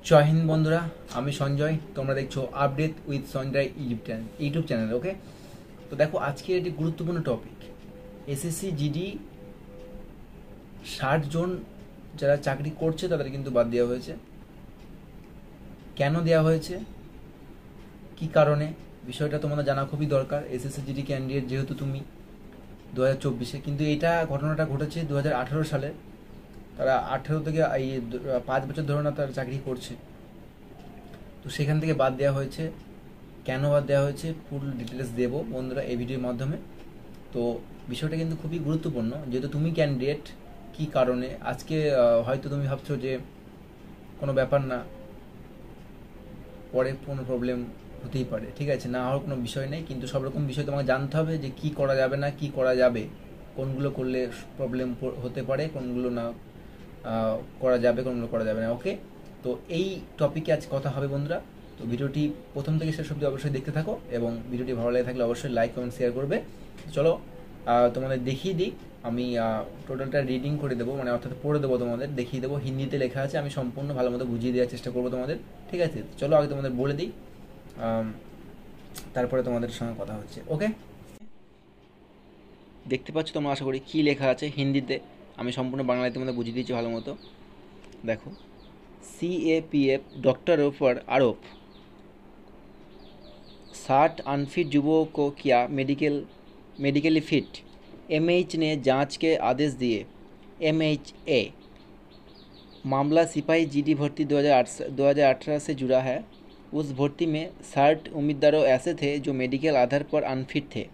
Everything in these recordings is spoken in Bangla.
জয় হিন্দ বন্ধুরা, আমি সঞ্জয়। তোমরা দেখছো update with Sanjay YouTube channel. Okay, তো দেখো আজকের একটি গুরুত্বপূর্ণ টপিক। এসএসসি জিডি 60 জন যারা চাকরি করছে তাদের কিন্তু বাদ দেওয়া হয়েছে। কেন দেওয়া হয়েছে, কি কারণে, বিষয়টা তোমাদের জানা খুবই দরকার। এসএসসি জিডি ক্যান্ডিডেট যেহেতু তুমি 2024-এ, কিন্তু এটা ঘটনাটা ঘটেছে 2018 সালে। তারা 18 থেকে এই 5 বছর ধরে না তারা চাকরি করছে, তো সেখান থেকে বাদ দেওয়া হয়েছে। কেন বাদ দেওয়া হয়েছে ফুল ডিটেলস দেবো বন্ধুরা এই ভিডিওর মাধ্যমে। তো বিষয়টা কিন্তু খুবই গুরুত্বপূর্ণ, যেহেতু তুমি ক্যান্ডিডেট। কি কারণে আজকে হয়তো তুমি ভাবছো যে কোনো ব্যাপার না, পরে কোনো প্রবলেম হতেই পারে, ঠিক আছে, না হওয়ার কোনো বিষয় নেই, কিন্তু সব রকম বিষয় তোমাকে জানতে হবে যে কি করা যাবে না কি করা যাবে, কোনগুলো করলে প্রবলেম হতে পারে, কোনগুলো না করা যাবে, কোনগুলো করা যাবে না। ওকে, তো এই টপিকে আজ কথা হবে বন্ধুরা। তো ভিডিওটি প্রথম থেকে শেষ অবধি অবশ্যই দেখতে থাকো, এবং ভিডিওটি ভালো লাগে থাকলে অবশ্যই লাইক কমেন্ট শেয়ার করবে। চলো তোমাদের দেখিয়ে দিই। আমি টোটালটা রিডিং করে দেবো, মানে অর্থাৎ পড়ে দেবো, তোমাদের দেখিয়ে দেবো। হিন্দিতে লেখা আছে, আমি সম্পূর্ণ ভালো মতো বুঝিয়ে দেওয়ার চেষ্টা করবো তোমাদের, ঠিক আছে। চলো আগে তোমাদের বলে দিই, তারপরে তোমাদের সঙ্গে কথা হচ্ছে। ওকে, দেখতে পাচ্ছ তোমরা, আশা করি কী লেখা আছে হিন্দিতে। আমি সম্পূর্ণ বাংলায় তোমাদের বুঝিয়ে দিয়েছি ভালো মতো। দেখো, सीएपीएफ डॉक्टरों पर आरोप, 60 अनफिट युवकों को किया मेडिकली फिट, एमएच ने जांच के आदेश दिए। एमएचए मामला सिपाही जीडी भर्ती 2018 से जुड़ा है। उस भर्ती में 60 उम्मीदवारों ऐसे थे जो मेडिकल आधार पर अनफिट थे,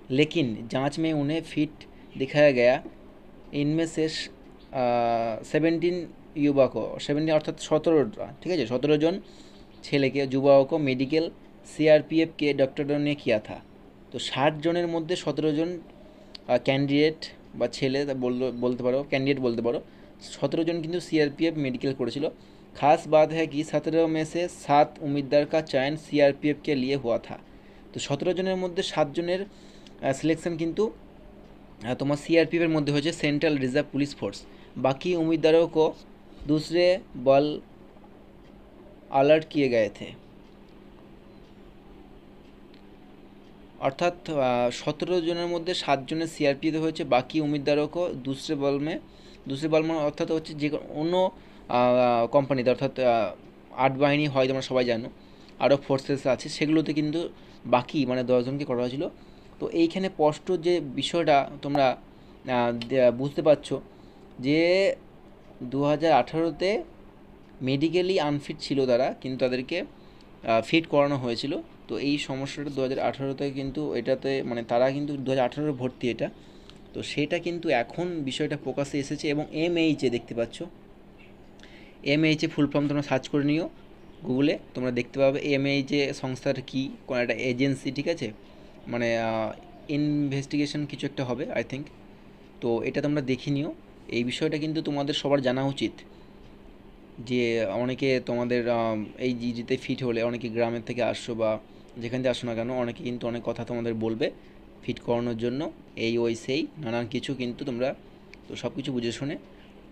लेकिन जांच में उन्हें फिट दिखाया गया। इनमें से 17 युवा को 17 अर्थात 17टा, ठीक है, 17 जन ছেলে के युवाओं को मेडिकल सीआरपीएफ के डॉक्टरों ने किया था। तो 60 জনের মধ্যে 17 জন ক্যান্ডিডেট বা ছেলে বলতে পারো, ক্যান্ডিডেট বলতে পারো, 17 জন কিন্তু सीआरपीएफ मेडिकल করেছিল। खास बात है कि 17 में से 7 उम्मीदवार का चयन सीआरपीएफ के लिए हुआ था। तो 17 জনের মধ্যে 7 জনের সিলেকশন কিন্তু তোমার सीआरपीएफ মধ্যে হয়েছে, सेंट्रल रिजर्व पुलिस फोर्स। बाकी उम्मीदवारों को दूसरे बल अलर्ट किए गए थे। অর্থাৎ 17 জনের মধ্যে 7 জনের সিআরপিতে হয়েছে, বাকি উম্মিদওয়ারও दूसरे बल में অর্থাৎ হচ্ছে যে অন্য কোম্পানিতে, অর্থাৎ 8 বাহিনী হয়, তোমরা সবাই জানো, আরও ফোর্সেস আছে, সেগুলোতে কিন্তু বাকি মানে 10 জনকে করা হয়েছিল। তো এইখানে স্পষ্ট যে বিষয়টা তোমরা বুঝতে পারছো যে 2018-তে মেডিকেলি আনফিট ছিল তারা, কিন্তু তাদেরকে ফিট করানো হয়েছিল। তো এই সমস্যাটা 2018-তে কিন্তু এটাতে মানে তারা কিন্তু 2018-এর ভর্তি এটা, তো সেটা কিন্তু এখন বিষয়টা প্রকাশে এসেছে। এবং এমএইচএ দেখতে পাচ্ছ, এমএইচএ ফুল ফর্ম তোমরা সার্চ করে নিও গুগলে, তোমরা দেখতে পাবে এমএইচএ সংস্থার কী, কোনো একটা এজেন্সি, ঠিক আছে, মানে ইনভেস্টিগেশন কিছু একটা হবে আই থিঙ্ক। তো এটা তোমরা দেখে নিও। এই বিষয়টা কিন্তু তোমাদের সবার জানা উচিত যে অনেকে তোমাদের এই জিডিতে ফিট হলে, অনেকে গ্রামের থেকে আসছো বা যেখান থেকে আসো না কেন, অনেকে কিন্তু অনেক কথা তোমাদের বলবে ফিট করানোর জন্য, এই ওই সেই নানান কিছু, কিন্তু তোমরা তো সব কিছু বুঝে শুনে।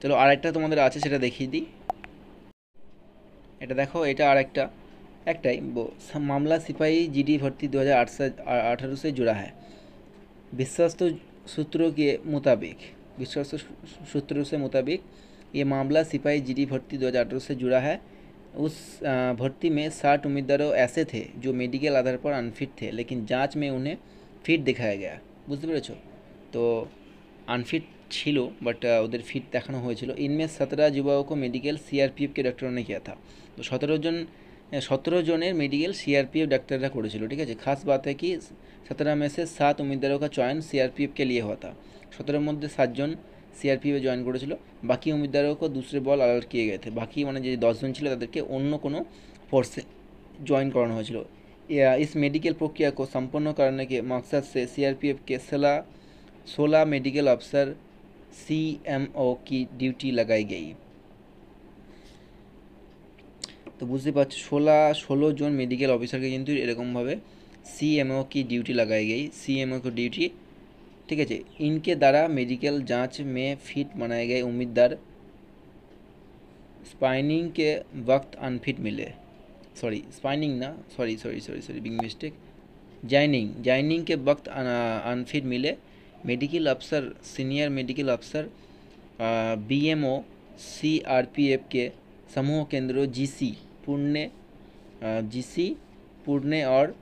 চলো আরেকটা তোমাদের আছে, সেটা দেখিয়ে দিই। এটা দেখো, এটা আরেকটা একটাই मामला सिपाही जीडी भर्ती 2018 से जुड़ा है। विश्वस्त सूत्रों से मुताबिक ये मामला सिपाही जीडी भर्ती 2018 से जुड़ा है। उस भर्ती में 60 उम्मीदवारों ऐसे थे जो मेडिकल आधार पर अनफिट थे, लेकिन जांच में उन्हें फिट दिखाया गया। বুঝতে পেরেছো? তো আনফিট ছিল বাট ওদের ফিট দেখানো হয়েছিল। इनमें 17 युवाओं को मेडिकल सीआरपीएफ के डॉक्टरों ने किया था। तो 17 জনের মেডিকেল सीआरपीएफ डॉक्टरরা করেছিল, ঠিক আছে। खास बात है कि 17 में से 7 उम्मीदवारों का चयन सीआरपीएफ के लिए हुआ था। 17-এর মধ্যে 7 জন सीआरपीएफ জয়েন করেছিল। বাকি उम्मीदवारों को दूसरे बल अलर्ट किए गए थे। বাকি মানে যে 10 জন ছিল তাদেরকে অন্য কোনো ফোর্সে জয়েন করানো হয়েছিল। इस मेडिकल प्रक्रिया को संपन्न करने के मकसद से सीआरपीएफ के 16 मेडिकल अफसर सीएमओ की ड्यूटी लगाई गई। তো বুঝতে পারছো 16 জন মেডিকেল অফিসারকে কিন্তু এরকমভাবে सीएमओ की ड्यूटी लगाई गई। सीएमओ की ड्यूटी, ठीक है। इनके द्वारा मेडिकल जांच में फिट बनाए गए उम्मीदवार स्पाइनिंग के वक्त अनफिट मिले, सॉरी स्पाइनिंग ना, सॉरी बिग मिस्टेक, जॉइनिंग के वक्त अनफिट मिले। मेडिकल अफसर, सीनियर मेडिकल अफसर बीएमओ सीआरपीएफ के समूह केंद्रों जीसी पुणे और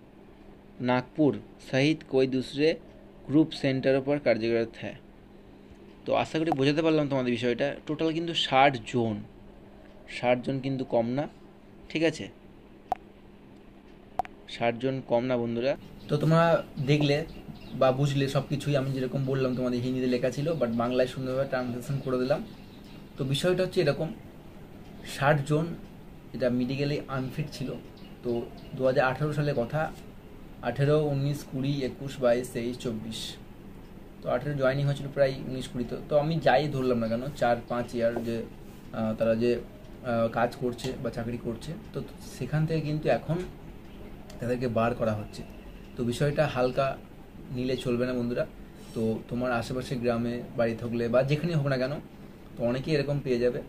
नागपुर सहित कोई दूसरे ग्रुप सेंटरों पर कार्यरत है। तो आशा करी बोझाते पारलाम तुम्हारे विषयटा। टोटाल किन्तु 60 जन किन्तु कम ना, ठीक है, 60 जन कम ना बंधुरा। तो तुम्हारा देखले বা বুঝলে সব কিছুই আমি যেরকম বললাম তোমাদের হিন্দিতে লেখা ছিল, বাট বাংলায় সুন্দরভাবে ট্রান্সলেশন করে দিলাম। তো বিষয়টা হচ্ছে এরকম, 60 জন এটা মেডিকেলি আনফিট ছিল। তো 2018 সালের কথা, 18, 19, 20, 21, 22, 23, 24, তো 18 জয়েনিং হয়েছিল প্রায় 19-20। তো আমি যাই ধরলাম না কেন 4-5 ইয়ার যে তারা যে কাজ করছে বা চাকরি করছে, তো সেখান থেকে কিন্তু এখন তাদেরকে বার করা হচ্ছে। তো বিষয়টা হালকা নিলে চলবে না বন্ধুরা। তো তোমার আশেপাশে গ্রামে বাড়ি থাকলে বা যেখানেই হোক না কেন, তো অনেকেই এরকম পেয়ে যাবে,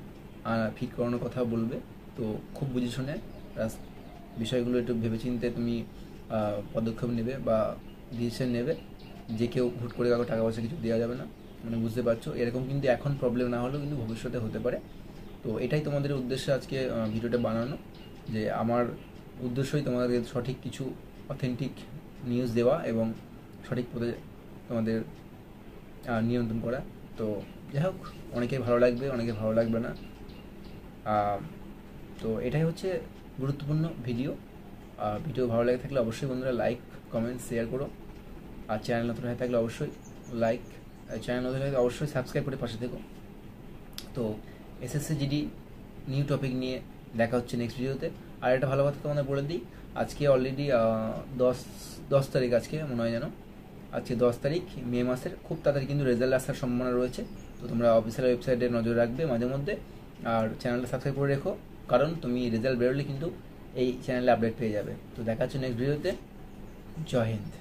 ফিট করানোর কথা বলবে। তো খুব বুঝে শুনে বিষয়গুলো একটু ভেবেচিন্তে তুমি পদক্ষেপ নেবে বা ডিসিশন নেবে। যে কেউ হুট করে কাউকে টাকা পয়সা কিছু দেওয়া যাবে না, মানে বুঝতে পারছো। এরকম কিন্তু এখন প্রবলেম না হলেও কিন্তু ভবিষ্যতে হতে পারে। তো এটাই তোমাদের উদ্দেশ্যে আজকে ভিডিওটা বানানো, যে আমার উদ্দেশ্যই তোমাদের সঠিক কিছু অথেন্টিক নিউজ দেওয়া এবং সঠিক পথে তোমাদের নিয়ন্ত্রণ করা। তো যাই হোক, অনেকের ভালো লাগবে, অনেকের ভালো লাগবে না। তো এটাই হচ্ছে গুরুত্বপূর্ণ ভিডিও। ভিডিও ভালো লাগে থাকলে অবশ্যই বন্ধুরা লাইক, কমেন্ট, শেয়ার করো। আর চ্যানেল নতুন হয়ে থাকলে অবশ্যই লাইক, চ্যানেল নতুন হয়ে অবশ্যই সাবস্ক্রাইব করে পাশে থেকো। তো এসএসসি জিডি নিউ টপিক নিয়ে দেখা হচ্ছে নেক্সট ভিডিওতে। আর একটা ভালো কথা তোমাদের বলে দিই, আজকে অলরেডি 10 তারিখ, আজকে মনে হয় যেন আজকে 10 তারিখ মে মাসের। খুব তাড়াতাড়ি কিন্তু রেজাল্ট আসার সম্ভাবনা রয়েছে। তো তোমরা অফিসিয়াল ওয়েবসাইটে নজর রাখবে মাঝে মধ্যে, আর চ্যানেলটা সাবস্ক্রাইব করে রেখো, কারণ তুমি রেজাল্ট বেরোলে কিন্তু এই চ্যানেলে আপডেট পেয়ে যাবে। তো দেখা হচ্ছে নেক্সট ভিডিওতে। জয় হিন্দ।